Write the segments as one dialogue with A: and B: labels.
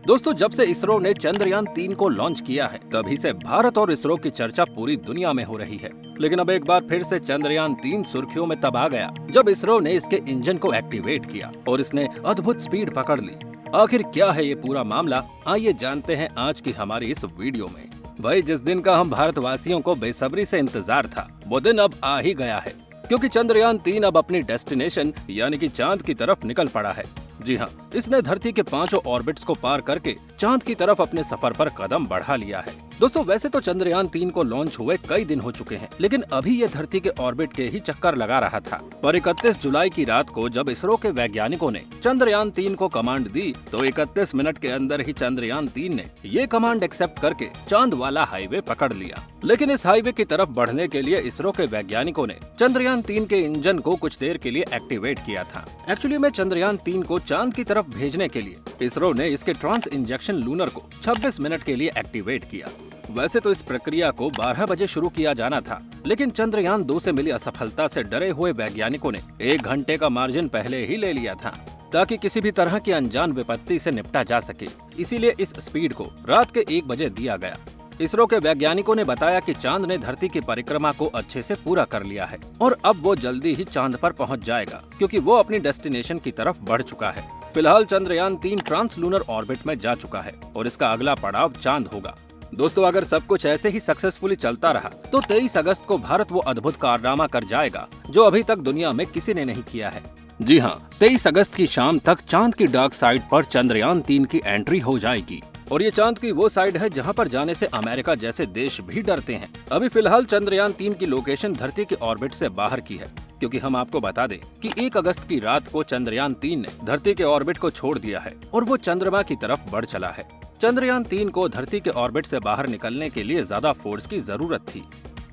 A: दोस्तों, जब से इसरो ने चंद्रयान 3 को लॉन्च किया है तभी से भारत और इसरो की चर्चा पूरी दुनिया में हो रही है। लेकिन अब एक बार फिर से चंद्रयान 3 सुर्खियों में तब आ गया जब इसरो ने इसके इंजन को एक्टिवेट किया और इसने अद्भुत स्पीड पकड़ ली। आखिर क्या है ये पूरा मामला, आइए जानते हैं आज की हमारी इस वीडियो में। भाई, जिस दिन का हम भारतवासियों को बेसब्री से इंतजार था वो दिन अब आ ही गया है, क्योंकि चंद्रयान 3 अब अपनी डेस्टिनेशन यानी कि चांद की तरफ निकल पड़ा है। जी हाँ, इसने धरती के 5 ऑर्बिट्स को पार करके चांद की तरफ अपने सफर पर कदम बढ़ा लिया है। दोस्तों, वैसे तो चंद्रयान 3 को लॉन्च हुए कई दिन हो चुके हैं, लेकिन अभी ये धरती के ऑर्बिट के ही चक्कर लगा रहा था। पर 31 जुलाई की रात को जब इसरो के वैज्ञानिकों ने चंद्रयान 3 को कमांड दी तो 31 मिनट के अंदर ही चंद्रयान 3 ने ये कमांड एक्सेप्ट करके चांद वाला हाईवे पकड़ लिया। लेकिन इस हाईवे की तरफ बढ़ने के लिए इसरो के वैज्ञानिकों ने चंद्रयान 3 के इंजन को कुछ देर के लिए एक्टिवेट किया था। एक्चुअली में चंद्रयान 3 को चांद की तरफ भेजने के लिए इसरो ने इसके ट्रांस इंजेक्शन लूनर को 26 मिनट के लिए एक्टिवेट किया। वैसे तो इस प्रक्रिया को 12 बजे शुरू किया जाना था, लेकिन चंद्रयान 2 से मिली असफलता से डरे हुए वैज्ञानिकों ने 1 घंटे का मार्जिन पहले ही ले लिया था, ताकि किसी भी तरह की अनजान विपत्ति से निपटा जा सके। इसीलिए इस स्पीड को रात के 1 बजे दिया गया। इसरो के वैज्ञानिकों ने बताया कि चांद ने धरती की परिक्रमा को अच्छे से पूरा कर लिया है और अब वो जल्दी ही चांद पर पहुंच जाएगा, क्योंकि वो अपनी डेस्टिनेशन की तरफ बढ़ चुका है। फिलहाल चंद्रयान 3 ट्रांस लूनर ऑर्बिट में जा चुका है और इसका अगला पड़ाव चांद होगा। दोस्तों, अगर सब कुछ ऐसे ही सक्सेसफुली चलता रहा तो 23 अगस्त को भारत वो अद्भुत कारनामा कर जाएगा जो अभी तक दुनिया में किसी ने नहीं किया है। जी हाँ, 23 अगस्त की शाम तक चांद की डार्क साइड पर चंद्रयान 3 की एंट्री हो जाएगी। और ये चांद की वो साइड है जहां पर जाने से अमेरिका जैसे देश भी डरते हैं। अभी फिलहाल चंद्रयान 3 की लोकेशन धरती के ऑर्बिट से बाहर की है, क्योंकि हम आपको बता दें कि 1 अगस्त की रात को चंद्रयान 3 ने धरती के ऑर्बिट को छोड़ दिया है और वो चंद्रमा की तरफ बढ़ चला है। चंद्रयान 3 को धरती के ऑर्बिट से बाहर निकलने के लिए ज्यादा फोर्स की जरूरत थी,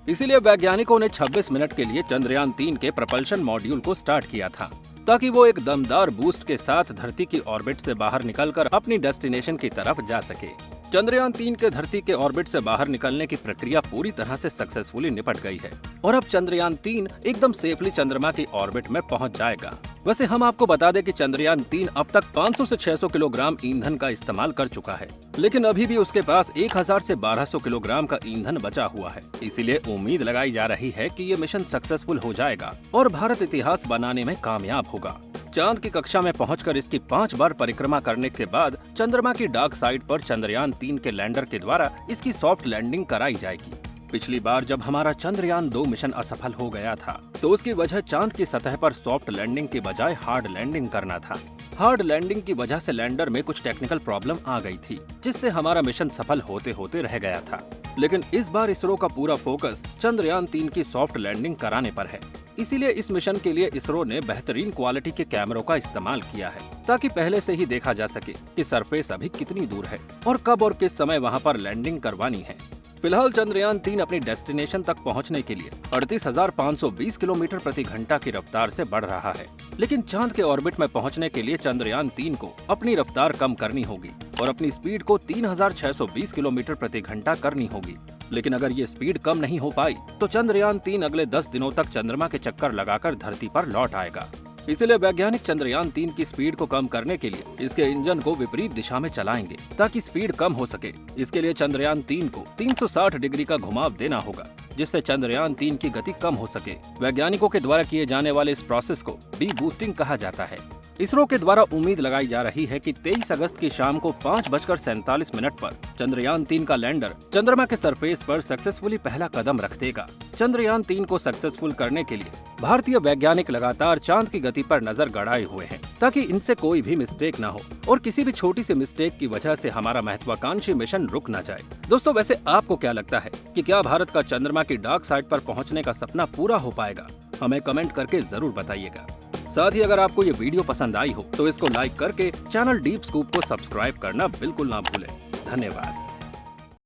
A: इसीलिए वैज्ञानिकों ने 26 मिनट के लिए चंद्रयान 3 के प्रपल्शन मॉड्यूल को स्टार्ट किया था, ताकि वो एक दमदार बूस्ट के साथ धरती की ऑर्बिट से बाहर निकलकर अपनी डेस्टिनेशन की तरफ जा सके। चंद्रयान 3 के धरती के ऑर्बिट से बाहर निकलने की प्रक्रिया पूरी तरह से सक्सेसफुली निपट गई है और अब चंद्रयान 3 एकदम सेफली चंद्रमा की ऑर्बिट में पहुंच जाएगा। वैसे हम आपको बता दें कि चंद्रयान 3 अब तक 500 से 600 किलोग्राम ईंधन का इस्तेमाल कर चुका है, लेकिन अभी भी उसके पास 1000 से 1200 किलोग्राम का ईंधन बचा हुआ है। इसीलिए उम्मीद लगाई जा रही है कि ये मिशन सक्सेसफुल हो जाएगा और भारत इतिहास बनाने में कामयाब होगा। चांद की कक्षा में पहुंचकर इसकी 5 बार परिक्रमा करने के बाद चंद्रमा की डार्क साइड पर चंद्रयान 3 के लैंडर के द्वारा इसकी सॉफ्ट लैंडिंग कराई जाएगी। पिछली बार जब हमारा चंद्रयान 2 मिशन असफल हो गया था तो उसकी वजह चांद की सतह पर सॉफ्ट लैंडिंग के बजाय हार्ड लैंडिंग करना था। हार्ड लैंडिंग की वजह से लैंडर में कुछ टेक्निकल प्रॉब्लम आ गई थी, जिससे हमारा मिशन सफल होते होते रह गया था। लेकिन इस बार इसरो का पूरा फोकस चंद्रयान 3 की सॉफ्ट लैंडिंग कराने पर है। इसीलिए इस मिशन के लिए इसरो ने बेहतरीन क्वालिटी के कैमरों का इस्तेमाल किया है, ताकि पहले से ही देखा जा सके कि सरफेस अभी कितनी दूर है और कब और किस समय वहां पर लैंडिंग करवानी है। फिलहाल चंद्रयान 3 अपनी डेस्टिनेशन तक पहुंचने के लिए 38,520 किलोमीटर प्रति घंटा की रफ्तार से बढ़ रहा है, लेकिन चांद के ऑर्बिट में पहुंचने के लिए चंद्रयान 3 को अपनी रफ्तार कम करनी होगी और अपनी स्पीड को 3620 किलोमीटर प्रति घंटा करनी होगी। लेकिन अगर ये स्पीड कम नहीं हो पाई तो चंद्रयान 3 अगले 10 दिनों तक चंद्रमा के चक्कर लगाकर धरती पर लौट आएगा। इसलिए वैज्ञानिक चंद्रयान 3 की स्पीड को कम करने के लिए इसके इंजन को विपरीत दिशा में चलाएंगे, ताकि स्पीड कम हो सके। इसके लिए चंद्रयान 3 को 360 डिग्री का घुमाव देना होगा, जिससे चंद्रयान 3 की गति कम हो सके। वैज्ञानिकों के द्वारा किए जाने वाले इस प्रोसेस को डी बूस्टिंग कहा जाता है। इसरो के द्वारा उम्मीद लगाई जा रही है कि 23 अगस्त की शाम को 5:47 पर चंद्रयान 3 का लैंडर चंद्रमा के सरफेस पर सक्सेसफुली पहला कदम रख देगा। चंद्रयान 3 को सक्सेसफुल करने के लिए भारतीय वैज्ञानिक लगातार चांद की गति पर नजर गड़ाए हुए हैं, ताकि इनसे कोई भी मिस्टेक ना हो और किसी भी छोटी सी मिस्टेक की वजह से हमारा महत्वाकांक्षी मिशन रुक ना जाए। दोस्तों, वैसे आपको क्या लगता है कि क्या भारत का चंद्रमा की डार्क साइड पर पहुंचने का सपना पूरा हो पाएगा? हमें कमेंट करके जरूर बताइएगा। साथ ही अगर आपको ये वीडियो पसंद आई हो तो इसको लाइक करके चैनल डीप स्कूप को सब्सक्राइब करना बिल्कुल ना भूलें। धन्यवाद।